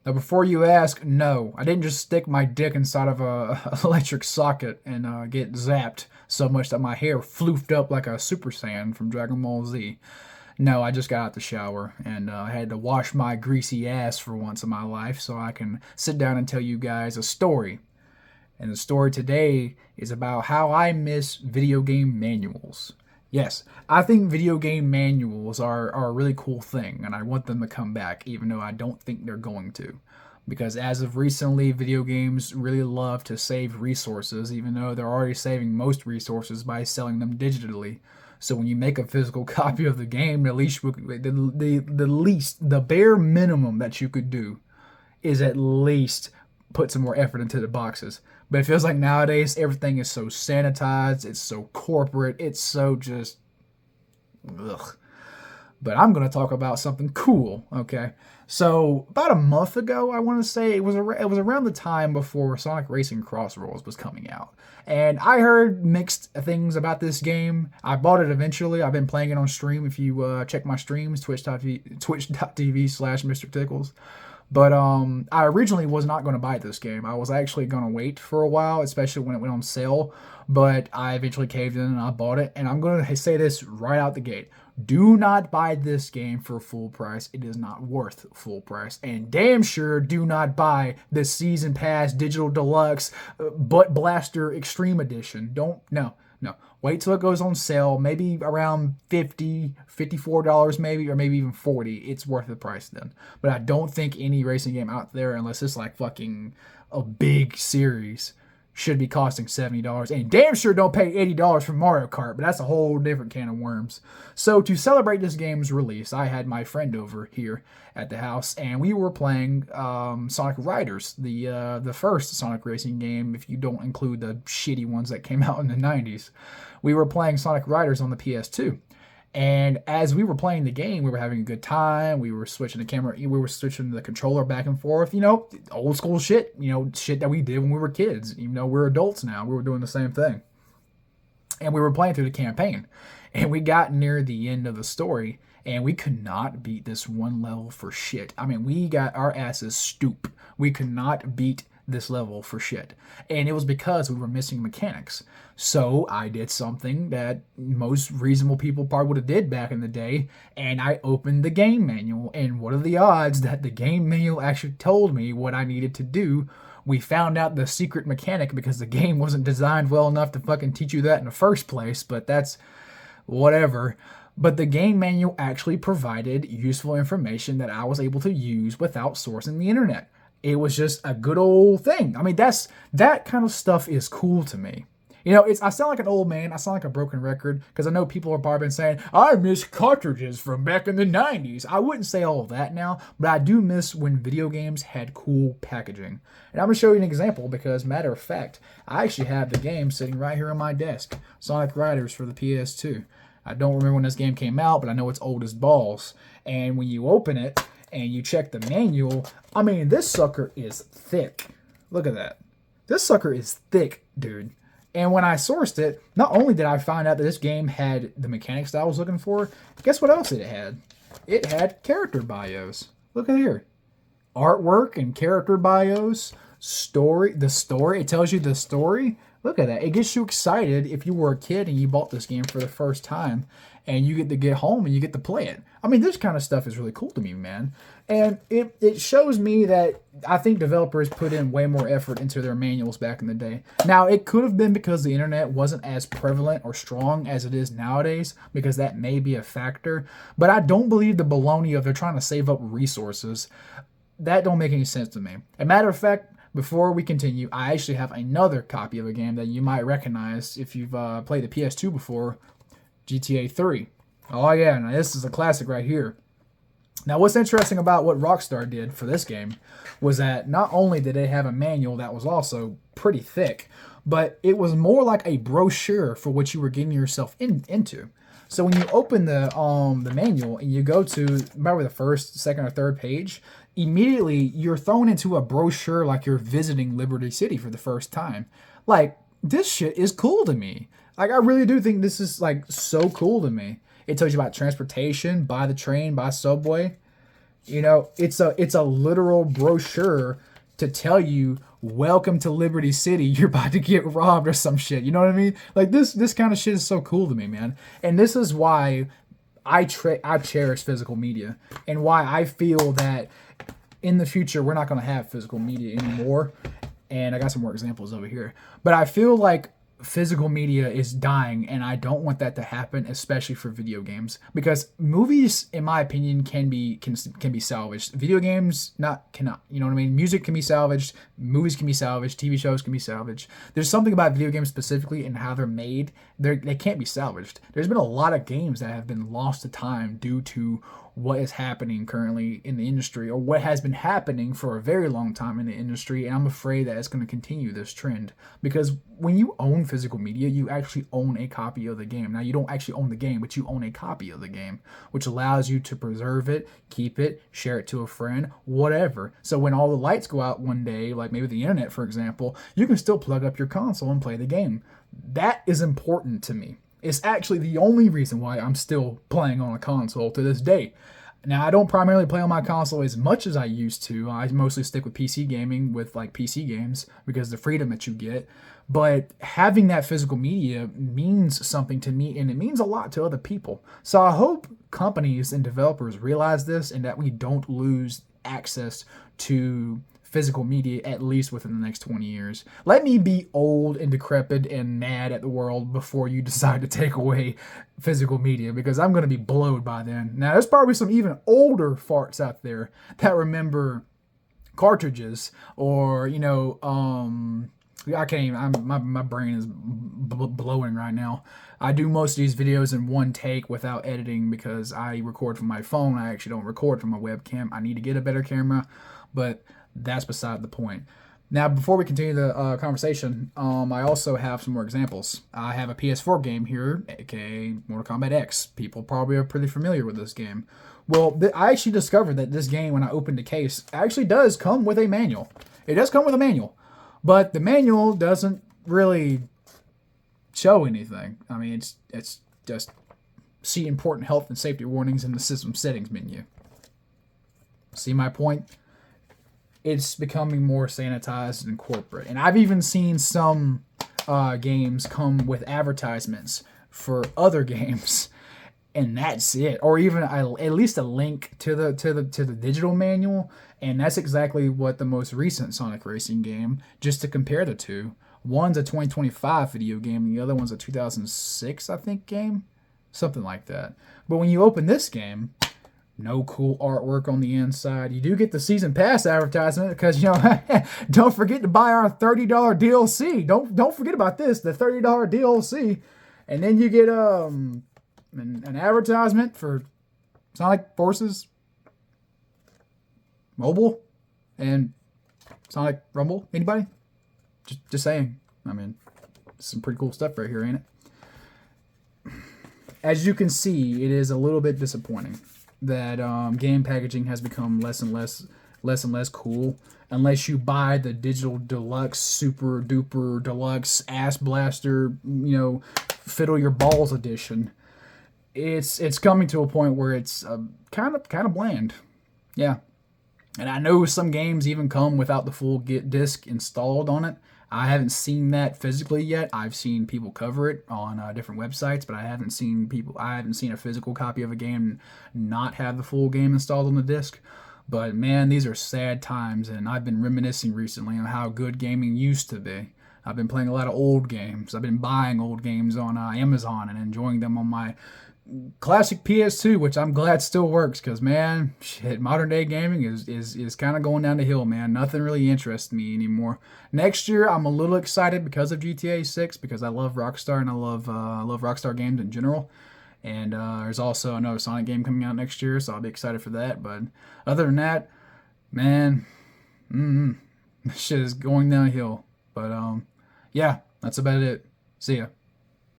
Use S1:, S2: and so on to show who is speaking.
S1: Now, before you ask, no, I didn't just stick my dick inside of a electric socket and get zapped so much that my hair floofed up like a Super Saiyan from Dragon Ball Z. No, I just got out the shower and I had to wash my greasy ass for once in my life so I can sit down and tell you guys a story. And the story today is about how I miss video game manuals. Yes, I think video game manuals are a really cool thing, and I want them to come back, even though I don't think they're going to. Because as of recently, video games really love to save resources, even though they're already saving most resources by selling them digitally. So when you make a physical copy of the game, the bare minimum that you could do is at least put some more effort into the boxes. But it feels like nowadays everything is so sanitized, it's so corporate, it's so just ugh. But I'm gonna talk about something cool, okay? So about a month ago, I want to say it was around the time before Sonic Racing Crossroads was coming out, and I heard mixed things about this game. I bought it eventually. I've been playing it on stream. If you check my streams, twitch.tv/Mr. Tickles. But I originally was not going to buy this game. I was actually going to wait for a while, especially when it went on sale. But I eventually caved in and I bought it. And I'm going to say this right out the gate. Do not buy this game for full price. It is not worth full price. And damn sure do not buy the Season Pass Digital Deluxe Butt Blaster Extreme Edition. No. Wait till it goes on sale, maybe around $50, $54 maybe, or maybe even $40. It's worth the price then. But I don't think any racing game out there, unless it's like fucking a big series, should be costing $70. And damn sure don't pay $80 for Mario Kart, but that's a whole different can of worms. So to celebrate this game's release, I had my friend over here at the house, and we were playing Sonic Riders, the first Sonic racing game, if you don't include the shitty ones that came out in the 90s. We were playing Sonic Riders on the PS2. And as we were playing the game, we were having a good time. We were switching the camera, we were switching the controller back and forth. Old school shit. Shit that we did when we were kids. Even though we're adults now, we were doing the same thing. And we were playing through the campaign. And we got near the end of the story, and we could not beat this one level for shit. I mean, we got our asses stoop. We could not beat this level for shit. And it was because we were missing mechanics. So I did something that most reasonable people probably would have did back in the day, and I opened the game manual, and what are the odds that the game manual actually told me what I needed to do? We found out the secret mechanic because the game wasn't designed well enough to fucking teach you that in the first place, but that's whatever. But the game manual actually provided useful information that I was able to use without sourcing the internet. It was just a good old thing. I mean, that kind of stuff is cool to me. I sound like an old man. I sound like a broken record because I know people have probably been saying, I miss cartridges from back in the 90s. I wouldn't say all of that now, but I do miss when video games had cool packaging. And I'm going to show you an example because, matter of fact, I actually have the game sitting right here on my desk. Sonic Riders for the PS2. I don't remember when this game came out, but I know it's old as balls. And when you open it and you check the manual, I mean, this sucker is thick. Look at that. This sucker is thick, dude. And when I sourced it, not only did I find out that this game had the mechanics that I was looking for, guess what else it had? It had character bios. Look at here. Artwork and character bios. The story. It tells you the story. Look at that. It gets you excited if you were a kid and you bought this game for the first time and you get to get home and you get to play it. I mean, this kind of stuff is really cool to me, man. And it shows me that I think developers put in way more effort into their manuals back in the day. Now, it could have been because the internet wasn't as prevalent or strong as it is nowadays, because that may be a factor. But I don't believe the baloney of they're trying to save up resources. That don't make any sense to me. As a matter of fact, before we continue, I actually have another copy of a game that you might recognize if you've played the PS2 before, GTA 3. Oh yeah, now this is a classic right here. Now what's interesting about what Rockstar did for this game was that not only did they have a manual that was also pretty thick, but it was more like a brochure for what you were getting yourself into. So when you open the manual and you go to, remember the first, second, or third page, immediately you're thrown into a brochure like you're visiting Liberty City for the first time. Like, this shit is cool to me. Like, I really do think this is, like, so cool to me. It tells you about transportation, by the train, by subway. You know, it's a literal brochure to tell you, welcome to Liberty City, you're about to get robbed or some shit. You know what I mean? Like this kind of shit is so cool to me, man. And this is why I cherish physical media, and why I feel that in the future we're not going to have physical media anymore. And I got some more examples over here. But I feel like physical media is dying, and I don't want that to happen, especially for video games, because movies, in my opinion, can be salvaged. Video games cannot. You know what I mean? Music can be salvaged, movies can be salvaged, TV shows can be salvaged. There's something about video games specifically and how they're made. They can't be salvaged. There's been a lot of games that have been lost to time due to what is happening currently in the industry, or what has been happening for a very long time in the industry, and I'm afraid that it's going to continue this trend, because when you own physical media, you actually own a copy of the game. Now, you don't actually own the game, but you own a copy of the game, which allows you to preserve it, keep it, share it to a friend, whatever. So when all the lights go out one day, like maybe the internet, for example, you can still plug up your console and play the game. That is important to me. It's actually the only reason why I'm still playing on a console to this day. Now, I don't primarily play on my console as much as I used to. I mostly stick with PC gaming, with like PC games, because the freedom that you get. But having that physical media means something to me, and it means a lot to other people. So I hope companies and developers realize this, and that we don't lose access to physical media, at least within the next 20 years. Let me be old and decrepit and mad at the world before you decide to take away physical media, because I'm going to be blowed by then. Now, there's probably some even older farts out there that remember cartridges, or, I can't even, my brain is blowing right now. I do most of these videos in one take without editing, because I record from my phone. I actually don't record from my webcam. I need to get a better camera, but that's beside the point. Now, before we continue the conversation, I also have some more examples. I have a PS4 game here, aka Mortal Kombat X. People probably are pretty familiar with this game. Well, I actually discovered that this game, when I opened the case, actually does come with a manual. It does come with a manual, but the manual doesn't really show anything. I mean, it's just see important health and safety warnings in the system settings menu. See my point? It's becoming more sanitized and corporate. And I've even seen some games come with advertisements for other games, and that's it. Or even at least a link to the digital manual. And that's exactly what the most recent Sonic Racing game, just to compare the two. One's a 2025 video game, and the other one's a 2006, I think, game. Something like that. But when you open this game, no cool artwork on the inside. You do get the season pass advertisement, because, don't forget to buy our $30 DLC. Don't forget about this, the $30 DLC. And then you get an advertisement for Sonic Forces Mobile and Sonic Rumble. Anybody? Just saying. I mean, some pretty cool stuff right here, ain't it? As you can see, it is a little bit disappointing that game packaging has become less and less cool, unless you buy the digital deluxe, super duper deluxe ass blaster, fiddle your balls edition. It's coming to a point where it's kind of bland. Yeah. And I know some games even come without the full disc installed on it. I haven't seen that physically yet. I've seen people cover it on different websites, but I haven't seen a physical copy of a game not have the full game installed on the disc. But man, these are sad times, and I've been reminiscing recently on how good gaming used to be. I've been playing a lot of old games. I've been buying old games on Amazon and enjoying them on my classic PS2, which I'm glad still works, because man, shit, modern day gaming is kind of going down the hill, man. Nothing really interests me anymore. Next year, I'm a little excited because of GTA 6, because I love Rockstar, and I love Rockstar games in general. And there's also another Sonic game coming out next year, so I'll be excited for that. But other than that, man, shit is going downhill. But yeah, that's about it. See ya.